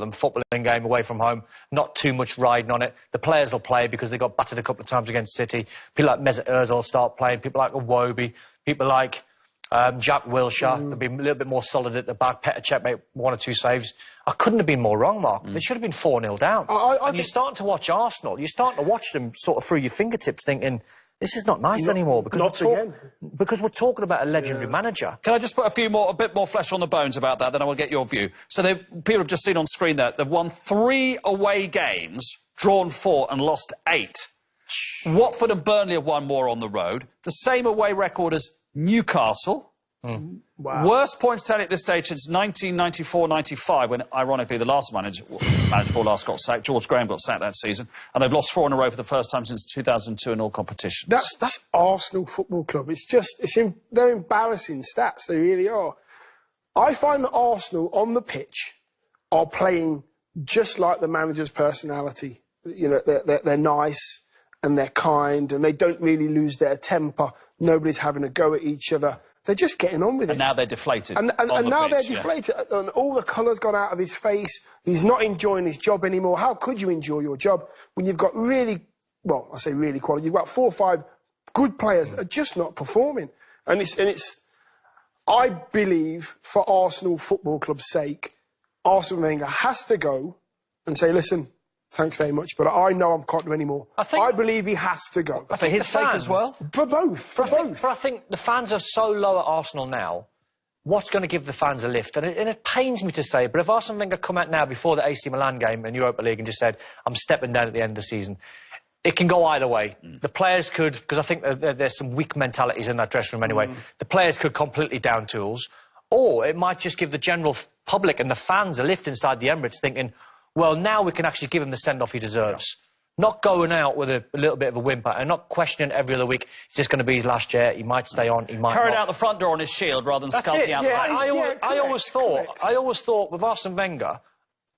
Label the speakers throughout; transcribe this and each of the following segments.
Speaker 1: them, footballing game away from home, not too much riding on it. The players will play because they got battered a couple of times against City. People like Mesut Ozil will start playing, people like Iwobi, people like Jack Wilshere, they'll be a little bit more solid at the back. Petr Cech made 1 or 2 saves. I couldn't have been more wrong, Mark. They should have been 4-0 down. And you're starting to watch Arsenal, you're starting to watch them sort of through your fingertips thinking, this is not nice anymore, because we're talking about a legendary manager.
Speaker 2: Can I just put a bit more flesh on the bones about that, then I will get your view. So people have just seen on screen that they've won 3 away games, drawn 4 and lost 8. Watford and Burnley have won more on the road. The same away record as Newcastle.
Speaker 3: Wow.
Speaker 2: Worst points tally at this stage since 1994-95, when, ironically, the last manager before last got sacked. George Graham got sacked that season. And they've lost 4 in a row for the first time since 2002 in all competitions.
Speaker 3: That's Arsenal Football Club. They're embarrassing stats. They really are. I find that Arsenal, on the pitch, are playing just like the manager's personality. You know, they're nice and they're kind and they don't really lose their temper. Nobody's having a go at each other. They're just getting on with it.
Speaker 2: And now they're deflated.
Speaker 3: And now they're deflated. And all the colour's gone out of his face. He's not enjoying his job anymore. How could you enjoy your job when you've got really, well, I say really quality, you've got 4 or 5 good players that are just not performing. And I believe, for Arsenal Football Club's sake, Arsene Wenger has to go and say, listen, thanks very much, but I know I can't do any more. I believe he has to go.
Speaker 1: For his sake as well?
Speaker 3: For both,
Speaker 1: But I think the fans are so low at Arsenal now, what's going to give the fans a lift? And it pains me to say, but if Arsene Wenger come out now before the AC Milan game in Europa League and just said, I'm stepping down at the end of the season, it can go either way. The players could, because I think there's some weak mentalities in that dressing room anyway, the players could completely down tools, or it might just give the general public and the fans a lift inside the Emirates thinking, well, now we can actually give him the send-off he deserves. Not going out with a little bit of a whimper and not questioning every other week, is this going to be his last year? He might stay on, he might
Speaker 2: Carried
Speaker 1: not.
Speaker 2: out the front door on his shield rather than skulking out the back.
Speaker 1: I always thought with Arsene Wenger,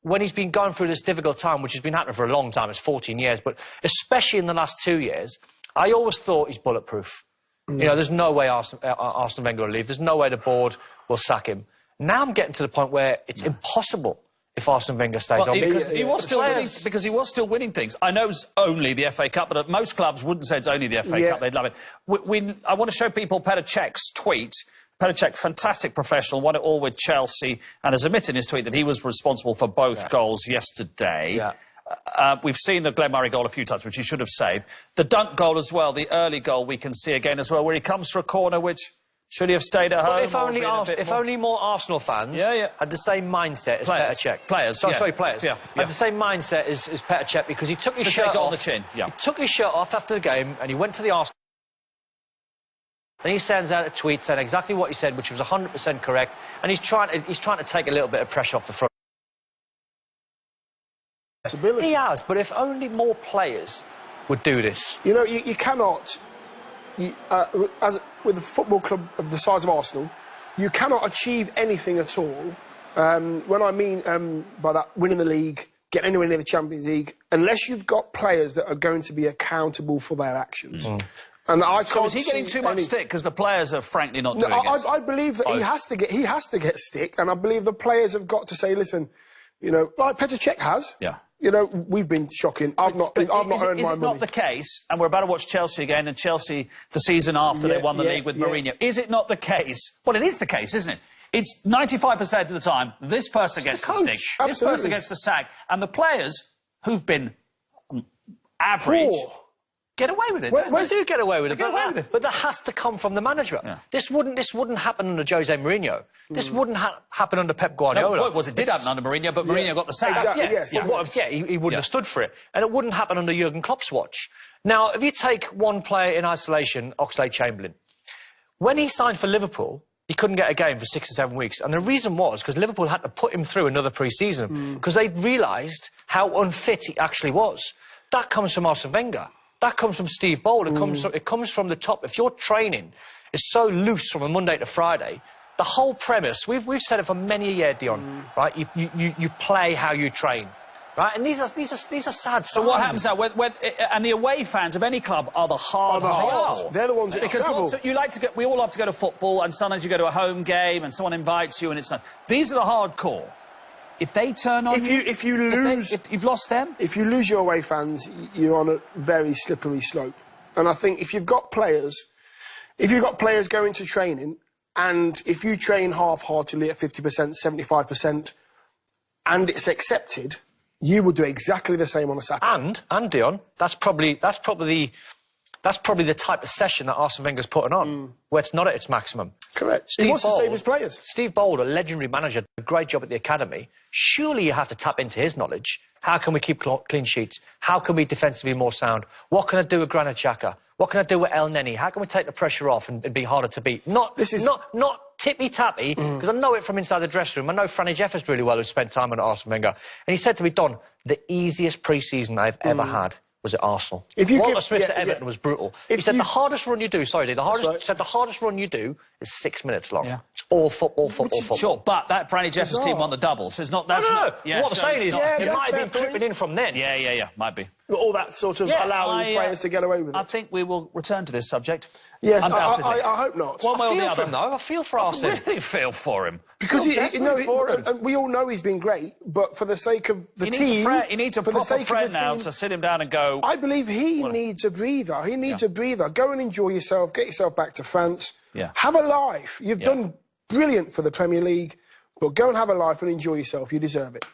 Speaker 1: when he's been going through this difficult time, which has been happening for a long time, it's 14 years, but especially in the last 2 years, I always thought he's bulletproof. You know, there's no way Arsene Wenger will leave. There's no way the board will sack him. Now I'm getting to the point where it's impossible if Arsene Wenger stays on.
Speaker 2: Because he was still winning things. I know it's only the FA Cup, but most clubs wouldn't say it's only the FA Cup. They'd love it. I want to show people Petr Cech's tweet. Petr Cech, fantastic professional, won it all with Chelsea, and has admitted in his tweet that he was responsible for both goals yesterday. We've seen the Glenn Murray goal a few times, which he should have saved. The dunk goal as well, the early goal we can see again as well, where he comes for a corner, which... should he have stayed at home?
Speaker 1: If only more Arsenal fans had the same mindset as Petr Cech. Players. Had the same mindset as Petr Cech, because he took his shirt off. He took his shirt off after the game and he went to the Arsenal. Then he sends out a tweet saying exactly what he said, which was 100% correct. And he's trying to take a little bit of pressure off the front. He has, but if only more players would do this.
Speaker 3: You know, you cannot... with a football club of the size of Arsenal, you cannot achieve anything at all. When I mean by that, winning the league, getting anywhere near the Champions League, unless you've got players that are going to be accountable for their actions. And
Speaker 2: so is he getting too much stick because the players are frankly not doing it?
Speaker 3: I believe that he has to get stick, and I believe the players have got to say, listen, you know, like Petr Cech has. You know, we've been shocking. I've not earned my money.
Speaker 2: Is it not the case, and we're about to watch Chelsea again, and Chelsea the season after they won the league with Mourinho, is it not the case? Well, it is the case, isn't it? It's 95% of the time, this person gets the stick, this person gets the sack, and the players who've been average get away with it.
Speaker 1: They do get away with it, but that has to come from the manager. This wouldn't happen under Jose Mourinho. This wouldn't happen under Pep Guardiola.
Speaker 2: No, the point was it did happen under Mourinho, but Mourinho got the sack.
Speaker 1: He wouldn't have stood for it. And it wouldn't happen under Jurgen Klopp's watch. Now, if you take one player in isolation, Oxlade-Chamberlain, when he signed for Liverpool, he couldn't get a game for 6 or 7 weeks. And the reason was because Liverpool had to put him through another pre-season because they realised how unfit he actually was. That comes from Arsene Wenger. That comes from Steve Bold. It comes from the top. If your training is so loose from a Monday to Friday, the whole premise, we've said it for many a year, Dion, right? You play how you train, right? And these are sad signs.
Speaker 2: So what happens now? And the away fans of any club are the hard.
Speaker 3: They're the ones that travel.
Speaker 2: We all love to go to football, and sometimes you go to a home game and someone invites you and it's not. These are the hardcore. If they turn on
Speaker 3: if you lose,
Speaker 2: if you've lost them,
Speaker 3: if you lose your away fans, you're on a very slippery slope. And I think if you've got players going to training, and if you train half-heartedly at 50%, 75%, and it's accepted, you will do exactly the same on a Saturday.
Speaker 1: And Dion, that's probably the type of session that Arsene Wenger's putting on, where it's not at its maximum.
Speaker 3: Correct. He wants to save his players.
Speaker 1: Steve Bold, a legendary manager, did a great job at the academy. Surely you have to tap into his knowledge. How can we keep clean sheets? How can we defensively be more sound? What can I do with Granit Xhaka? What can I do with El Neni? How can we take the pressure off and be harder to beat? Not tippy-tappy, because I know it from inside the dressing room. I know Franny Jeffers really well, who spent time on Arsene Wenger. And he said to me, Don, the easiest pre-season I've ever had was at Arsenal. Walter Smith at Everton was brutal. He said the hardest run you do, the hardest run you do is 6 minutes long.
Speaker 2: Yeah.
Speaker 1: It's all football.
Speaker 2: Sure, but that Franny Jeffers team won the double, so it's not... That's
Speaker 1: what I'm saying is, it might have been dripping in from then.
Speaker 2: Yeah, might be.
Speaker 3: All that sort of allowing players to get away with it.
Speaker 2: I think we will return to this subject.
Speaker 3: Yes, I hope not.
Speaker 2: One way or the other.
Speaker 1: I feel for Arsene.
Speaker 2: I really feel for him.
Speaker 3: Because we all know he's been great, but for the sake of the team...
Speaker 2: He needs a proper friend now to sit him down and go...
Speaker 3: I believe he needs a breather. He needs a breather. Go and enjoy yourself. Get yourself back to France.
Speaker 2: Yeah.
Speaker 3: Have a life. You've done brilliant for the Premier League, but go and have a life and enjoy yourself. You deserve it.